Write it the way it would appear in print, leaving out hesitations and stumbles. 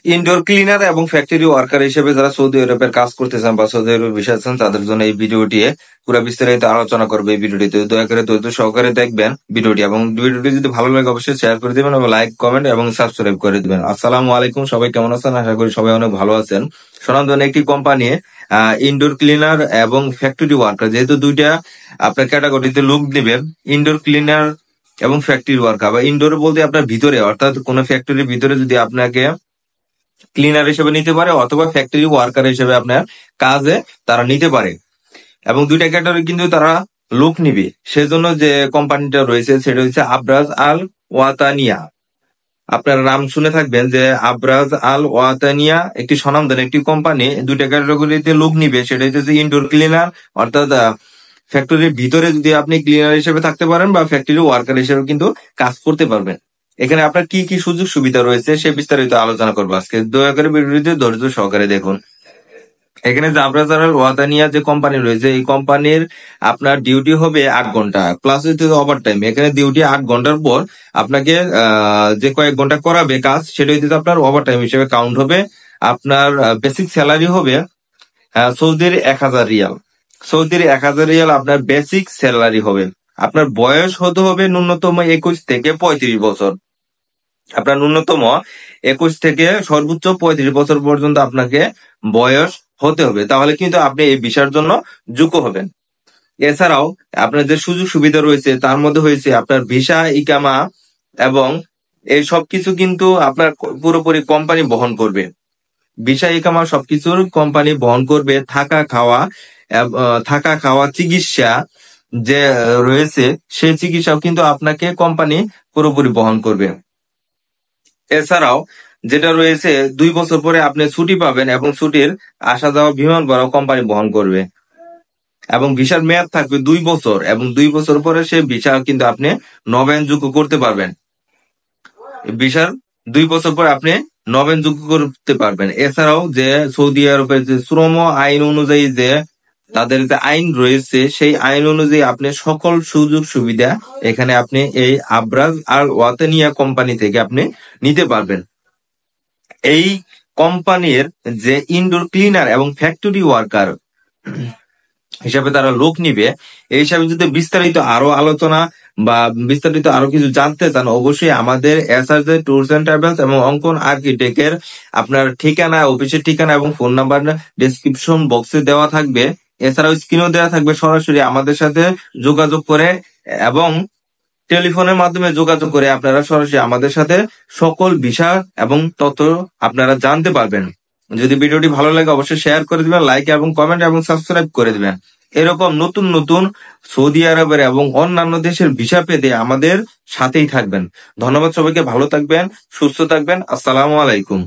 Indoor cleaner এবং factory worker হিসেবে যারা সৌদি আরবের কাজ করতেছেন বা সৌদি আরবে ভিসা আছেন তাদের জন্য এই ভিডিওটি পুরো বিস্তারিত আলোচনা করবে। এই ভিডিওটিতে দয়া করে ধৈর্য সহকারে দেখবেন ভিডিওটি, এবং ভিডিওটি যদি ভালো লাগে অবশ্যই শেয়ার করে দিবেন এবং লাইক, কমেন্ট এবং সাবস্ক্রাইব করে দিবেন। আসসালামু আলাইকুম, সবাই কেমন আছেন? আশা করি সবাই অনেক ভালো আছেন। সুনামধন্য একটি কোম্পানি ইনডোর ক্লিনার এবং ফ্যাক্টরি ওয়ার্কার, যেহেতু দুইটা আপনার ক্যাটাগরিতে লোক দিবেন, ইনডোর ক্লিনার এবং ফ্যাক্টরি ওয়ার্কার। বা ইনডোর বলতে আপনার ভিতরে, অর্থাৎ কোন ফ্যাক্টরির ভিতরে যদি আপনাকে ক্লিনার হিসেবে নিতে পারে অথবা ফ্যাক্টরি ওয়ার্কার হিসেবে আপনার কাজে তারা নিতে পারে, এবং দুইটা ক্যাটাগরি কিন্তু তারা লোক নিবে। সেজন্য যে কোম্পানিটা রয়েছে সেটা হচ্ছে আবরাজ আল ওয়াতানিয়া। আপনারা নাম শুনে থাকবেন যে আবরাজ আল ওয়াতানিয়া একটি স্বনামধন্য একটি কোম্পানি। দুইটা ক্যাটাগরিতে লোক নিবে, সেটা হচ্ছে ইনডোর ক্লিনার, অর্থাৎ ফ্যাক্টরির ভিতরে যদি আপনি ক্লিনার হিসেবে থাকতে পারেন বা ফ্যাক্টরি ওয়ার্কার হিসেবে কিন্তু কাজ করতে পারবেন। এখানে আপনার কি কি সুযোগ সুবিধা রয়েছে সে বিস্তারিত আলোচনা করবো আজকে। দয়া করে ভিডিওটিতে ধৈর্য সহকারে দেখুন। এখানে যে আবরাজ আল ওয়াতানিয়া যে কোম্পানি রয়েছে, এই কোম্পানির আপনার ডিউটি হবে 8 ঘন্টা প্লাস ওভার টাইম। এখানে ডিউটি 8 ঘন্টার পর আপনাকে যে কয়েক ঘন্টা করাবে কাজ, সেটা হচ্ছে আপনার ওভার টাইম হিসেবে কাউন্ট হবে। আপনার বেসিক স্যালারি হবে সৌদির 1000 রিয়াল। সৌদির 1000 রিয়াল আপনার বেসিক স্যালারি হবে। আপনার বয়স হতে হবে ন্যূনতম 21 থেকে 35 বছর। আপনার ন্যূনতম 21 থেকে সর্বোচ্চ 35 বছর পর্যন্ত আপনাকে বয়স হতে হবে, তাহলে কিন্তু আপনি এই ভিসার জন্য যোগ্য হবেন। এছাড়াও আপনার যে সুযোগ সুবিধা রয়েছে তার মধ্যে হয়েছে আপনার ভিসা, ইকামা এবং এই সবকিছু কিন্তু আপনার পুরোপুরি কোম্পানি বহন করবে। ভিসা, ইকামা সবকিছুর কোম্পানি বহন করবে। থাকা খাওয়া চিকিৎসা যে রয়েছে সেই চিকিৎসাও কিন্তু আপনাকে কোম্পানি পুরোপুরি বহন করবে। এছাড়াও যেটা রয়েছে 2 বছর পরে আপনি ছুটি পাবেন, এবং ছুটির আসা যাওয়া বিমান ভাড়াও কোম্পানি বহন করবে। এবং ভিসার মেয়াদ থাকবে 2 বছর, এবং 2 বছর পরে সে ভিসা কিন্তু আপনি নবায়নযোগ্য করতে পারবেন। ভিসার 2 বছর পরে আপনি নবায়নযোগ্য করতে পারবেন। এছাড়াও যে সৌদি আরবের যে শ্রম আইন অনুযায়ী যে তাদের যে আইন রয়েছে, সেই আইন অনুযায়ী আপনি সকল সুযোগ সুবিধা এখানে আপনি এই আবরাজ আল ওয়াতানিয়া কোম্পানি থেকে আপনি নিতে পারবেন। এই কোম্পানির যে ইনডোর ক্লিনার এবং ফ্যাক্টরি ওয়ার্কার হিসাবে তারা লোক নিবে, এই হিসাবে যদি বিস্তারিত আরো আলোচনা বা বিস্তারিত আরো কিছু জানতে চান, অবশ্যই আমাদের এসআরজে ট্যুরস এন্ড ট্রাভেলস এবং অঙ্কন আর্কিটেক্টের আপনার ঠিকানা, অফিসের ঠিকানা এবং ফোন নাম্বার ডেসক্রিপশন বক্সে দেওয়া থাকবে। এছাড়াও স্ক্রিনেও দেওয়া থাকবে। সরাসরি আমাদের সাথে যোগাযোগ করে এবং টেলিফোনের মাধ্যমে যোগাযোগ করে আপনারা সরাসরি আমাদের সাথে সকল বিষয় এবং তথ্য আপনারা জানতে পারবেন। যদি ভিডিওটি ভালো লাগে অবশ্যই শেয়ার করে দিবেন, লাইক এবং কমেন্ট এবং সাবস্ক্রাইব করে দিবেন। এরকম নতুন নতুন সৌদি আরবের এবং অন্যান্য দেশের ভিসা পেতে আমাদের সাথেই থাকবেন। ধন্যবাদ সবাইকে, ভালো থাকবেন, সুস্থ থাকবেন। আসসালামু আলাইকুম।